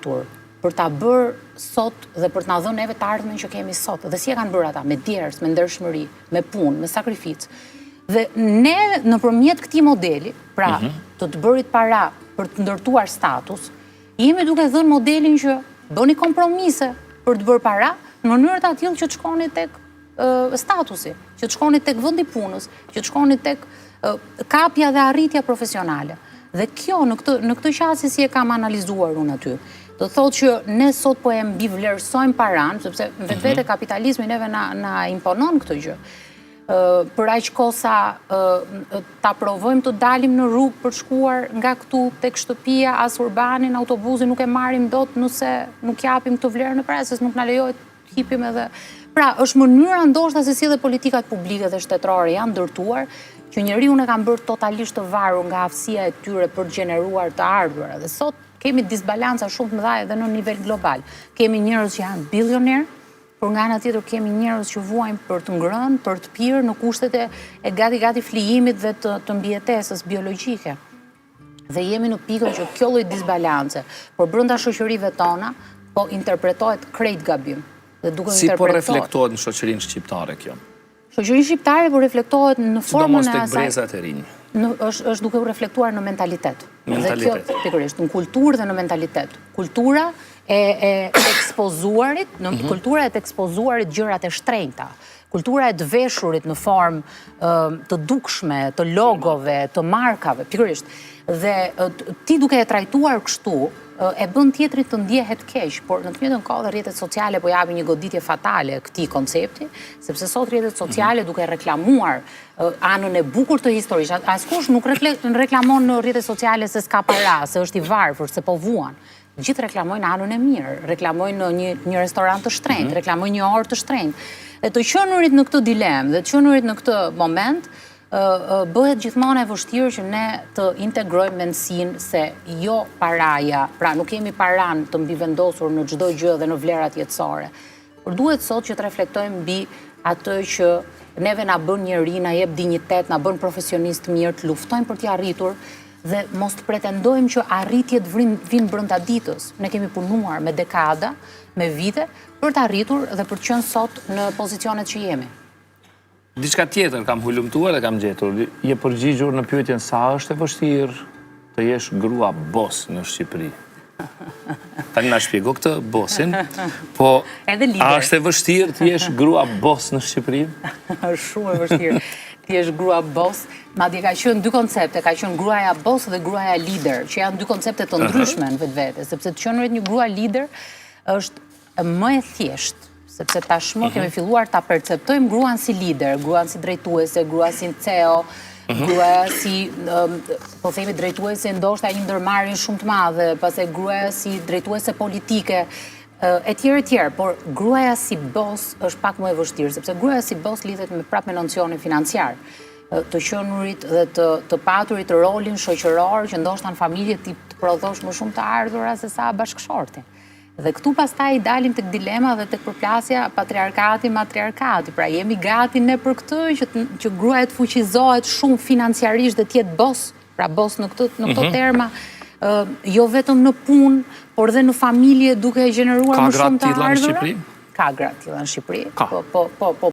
lutur për ta bërë sot dhe për të na dhënë neve të ardhmen që kemi sot. Dhe si e kanë bërë ata? Me djerës, me ndershmëri, me punë, me sakrificë. Dhe ne nëpërmjet këtij modeli, pra të bërit para për të ndërtuar status, jemi duke dhënë modelin që bëni kompromise për të bërë para në mënyrë të tillë që të shkoni tek statusi, që të shkoni tek vendi punës, që të shkoni tek kapja dhe arritja profesionale. Dhe kjo në këtë qasje si e kam analizuar unë aty. Do thotë që ne sot po e mbivlerësojmë paran, sepse vetvete kapitalizmi neve na imponon këtë gjë. Për aq kohë sa ta provojmë të dalim në rrugë për shkuar nga këtu tek shtëpia as urbanin, autobusin nuk e marrim dot nëse nuk japim këtë vlerë në presë, nuk na lejohet të hipim edhe. Pra, është mënyra ndoshta se si dhe politikat publike dhe shtetërore janë ndërtuar, që njeriu e kanë bërë totalisht të varur nga aftësia e tyre për të gjeneruar të ardhurat. Dhe sot kemi disbalanca shumë të mëdha edhe në nivel global. Kemi njerëz që janë bilioner, por nga ana tjetër kemi njerëz që vuajnë për të ngrënë, për të pirë në kushtet e gati flijimit dhe të mbijetesës biologjike. Dhe jemi në pikën që kjo lloj disbalance, por brenda shoqërive tona, po interpretohet krejt gabim. Si po reflektohet në shoqërinë shqiptare kjo? Shoqërinë shqiptare po reflektohet në formën e asaj. Sidomos tek brezat e rinj. Është duke u reflektuar në mentalitet. Dhe kjo pikërisht në kulturë dhe në mentalitet. Kultura e ekspozuarit, kultura e të ekspozuarit gjërat e shtrenjta. Kultura e të veshurit në formë të dukshme, të logove, të markave, pikërisht. Dhe ti duke e trajtuar kështu, e bën tjetrit të ndjehet keq, por në të njëjtën kohë rrjetet sociale po japin një goditje fatale këtij koncepti, sepse sot rrjetet sociale duke reklamuar anën e bukur të historisë. Askush nuk reklamon në rrjetet sociale se s'ka para, se është i varfër, se po vuan. Gjithë reklamojnë anën e mirë, reklamojnë një restorant të shtrenjtë, reklamojnë një orë të shtrenjtë. Dhe të qenurit në këtë dilemë dhe të qenurit në këtë moment, bëhet gjithmonë e vështirë që ne të integrojmë mendësinë se jo paraja, pra nuk kemi paran të mbivendosur në çdo gjë dhe në vlerat jetësore. Por duhet sot që të reflektojmë mbi atë që neve na bën njeri, na jep dinjitet, na bën profesionist mirë, të luftojmë për t'i arritur dhe mos të pretendojmë që arritjet vinë brenda ditës. Ne kemi punuar me dekada, me vite për të arritur dhe për të qenë sot në pozicionet që jemi. Diçka tjetër kam hulumtuar dhe kam gjetur. Je përgjigjur në pyetjen sa është e vështirë të jesh grua boss në Shqipëri. Tani na shpjego këtë bossin, po a është e vështirë të jesh grua boss në Shqipëri? Është shumë e vështirë të jesh grua boss. Madje ka qenë dy koncepte, ka qenë gruaja boss dhe gruaja lider, që janë dy koncepte të ndryshme në vetvete, sepse të qenurit një grua lider është më e thjeshtë. Sepse tashmë kemi filluar ta perceptojmë gruan si lider, gruan si drejtuese, gruan si CEO, gruaja si, po themi drejtuese ndoshta një ndërmarrje shumë të madhe, pastaj gruaja si drejtuese politike, etj, por gruaja si boss është pak më e vështirë, sepse gruaja si boss lidhet prapë me nocionin financiar, të qenurit dhe të paturit rolin shoqëror që ndoshta në familje ti të prodhosh më shumë të ardhura se sa bashkëshorti. Dhe këtu pastaj dalim tek dilema dhe tek përplasja patriarkati, matriarkati. Pra jemi gati ne për këtë që gruaja të fuqizohet shumë financiarisht dhe të jetë boss, pra boss në këto terma, jo vetëm në punë, por dhe në familje duke gjeneruar më shumë të ardhura. Ka gra të tilla në Shqipëri? Ka gra të tilla në Shqipëri.